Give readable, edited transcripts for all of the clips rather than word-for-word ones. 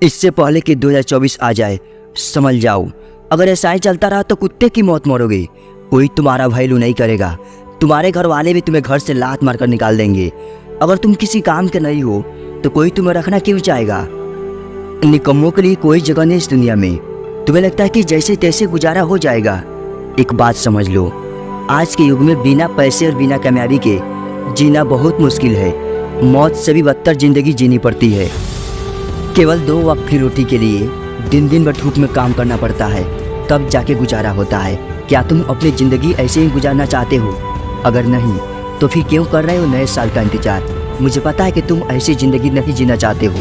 इससे पहले कि 2024 आ जाए समझ जाओ। अगर ऐसा ही चलता रहा तो कुत्ते की मौत मरोगे। कोई तुम्हारा वैल्यू नहीं करेगा। तुम्हारे घर वाले भी तुम्हें घर से लात मारकर निकाल देंगे। अगर तुम किसी काम के नहीं हो तो कोई तुम्हें रखना क्यों चाहेगा। निकम्मों के लिए कोई जगह नहीं इस दुनिया में। तुम्हें लगता है कि जैसे तैसे गुजारा हो जाएगा। एक बात समझ लो, आज के युग में बिना पैसे और बिना कामयाबी के जीना बहुत मुश्किल है। मौत से भी बदतर जिंदगी जीनी पड़ती है। केवल 2 वक्त की रोटी के लिए दिन दिन भर धूप में काम करना पड़ता है, तब जाके गुजारा होता है। क्या तुम अपनी ज़िंदगी ऐसे ही गुजारना चाहते हो? अगर नहीं तो फिर क्यों कर रहे हो नए साल का इंतजार? मुझे पता है कि तुम ऐसी ज़िंदगी नहीं जीना चाहते हो।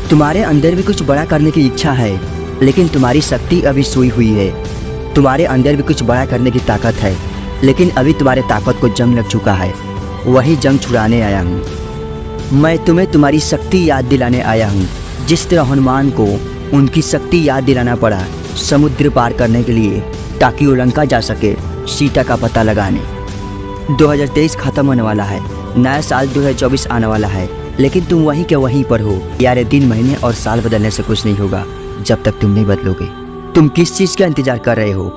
तुम्हारे अंदर भी कुछ बड़ा करने की इच्छा है, लेकिन तुम्हारी शक्ति अभी सोई हुई है। तुम्हारे अंदर भी कुछ बड़ा करने की ताकत है, लेकिन अभी तुम्हारे ताकत को जंग लग चुका है। वही जंग छुड़ाने आया हूँ। मैं तुम्हें तुम्हारी शक्ति याद दिलाने आया हूँ। जिस तरह हनुमान को उनकी शक्ति याद दिलाना पड़ा समुद्र पार करने के लिए, ताकि वो लंका जा सके सीता का पता लगाने। 2023 खत्म होने वाला है, नया साल 2024 आने वाला है, लेकिन तुम वहीं के वहीं पर हो। यार 3 महीने और साल बदलने से कुछ नहीं होगा जब तक तुम नहीं बदलोगे। तुम किस चीज़ का इंतजार कर रहे हो?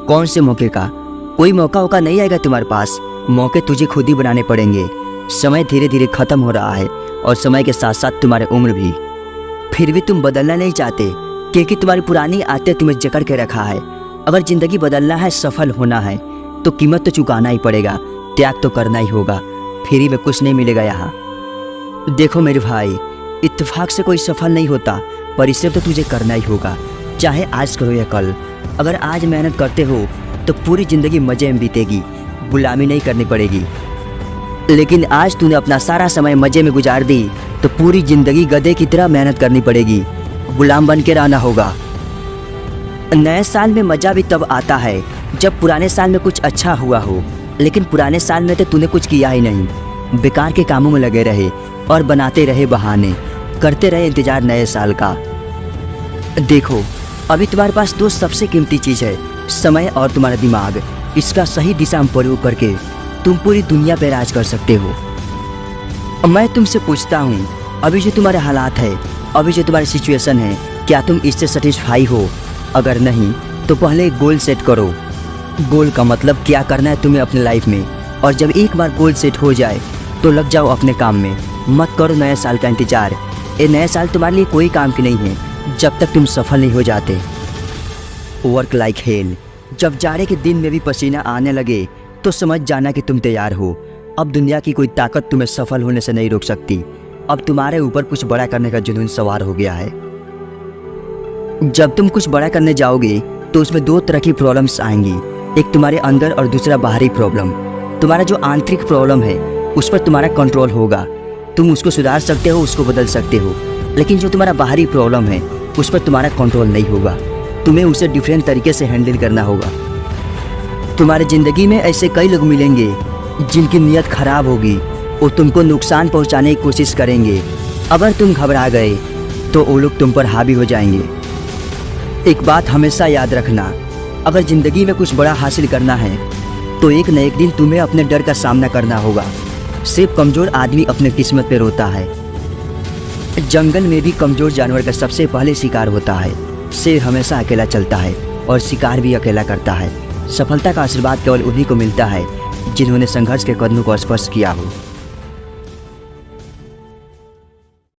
कौन से मौके का? कोई मौका नहीं आएगा तुम्हारे पास। मौके तुझे खुद ही बनाने पड़ेंगे। समय धीरे धीरे खत्म हो रहा है और समय के साथ साथ तुम्हारी उम्र भी। फिर भी तुम बदलना नहीं चाहते, क्योंकि तुम्हारी पुरानी आदतें तुम्हें जकड़ के रखा है। अगर ज़िंदगी बदलना है, सफल होना है, तो कीमत तो चुकाना ही पड़ेगा, त्याग तो करना ही होगा। फ्री में कुछ नहीं मिलेगा यहाँ। देखो मेरे भाई, इत्तेफाक से कोई सफल नहीं होता, परिश्रम तो तुझे करना ही होगा, चाहे आज करो या कल। अगर आज मेहनत करते हो तो पूरी ज़िंदगी मज़े में बीतेगी, गुलामी नहीं करनी पड़ेगी। लेकिन आज तूने अपना सारा समय मज़े में गुजार दी तो पूरी ज़िंदगी गधे की तरह मेहनत करनी पड़ेगी, गुलाम बन के रहना होगा। नए साल में मज़ा भी तब आता है जब पुराने साल में कुछ अच्छा हुआ हो, लेकिन पुराने साल में तो तूने कुछ किया ही नहीं। बेकार के कामों में लगे रहे और बनाते रहे बहाने, करते रहे इंतज़ार नए साल का। देखो, अभी तुम्हारे पास 2 सबसे कीमती चीज़ है, समय और तुम्हारा दिमाग। इसका सही दिशा में प्रयोग करके तुम पूरी दुनिया पर राज कर सकते हो। मैं तुमसे पूछता हूँ, अभी जो तुम्हारे हालात है, अभी जो तुम्हारी सिचुएशन है, क्या तुम इससे सेटिस्फाई हो? अगर नहीं तो पहले एक गोल सेट करो। गोल का मतलब क्या करना है तुम्हें अपने लाइफ में, और जब एक बार गोल सेट हो जाए तो लग जाओ अपने काम में। मत करो नए साल का इंतजार। ये नया साल तुम्हारे लिए कोई काम की नहीं है जब तक तुम सफल नहीं हो जाते। Work like hell. जब जाड़े के दिन में भी पसीना आने लगे तो समझ जाना कि तुम तैयार हो। अब दुनिया की कोई ताकत तुम्हें सफल होने से नहीं रोक सकती। अब तुम्हारे ऊपर कुछ बड़ा करने का जुनून सवार हो गया है। जब तुम कुछ बड़ा करने जाओगे तो उसमें 2 तरह की प्रॉब्लम्स आएंगी, एक तुम्हारे अंदर और दूसरा बाहरी प्रॉब्लम। तुम्हारा जो आंतरिक प्रॉब्लम है उस पर तुम्हारा कंट्रोल होगा, तुम उसको सुधार सकते हो, उसको बदल सकते हो। लेकिन जो तुम्हारा बाहरी प्रॉब्लम है उस पर तुम्हारा कंट्रोल नहीं होगा, तुम्हें उसे डिफरेंट तरीके से हैंडल करना होगा। तुम्हारी ज़िंदगी में ऐसे कई लोग मिलेंगे जिनकी नीयत खराब होगी, वो तुमको नुकसान पहुंचाने की कोशिश करेंगे। अगर तुम घबरा गए तो वो लोग तुम पर हावी हो जाएंगे। एक बात हमेशा याद रखना, अगर ज़िंदगी में कुछ बड़ा हासिल करना है तो एक न एक दिन तुम्हें अपने डर का सामना करना होगा। सिर्फ कमज़ोर आदमी अपने किस्मत पे रोता है। जंगल में भी कमज़ोर जानवर का सबसे पहले शिकार होता है। शेर हमेशा अकेला चलता है और शिकार भी अकेला करता है। सफलता का आशीर्वाद केवल उन्हीं को मिलता है जिन्होंने संघर्ष के कदमों को स्पर्श किया हो।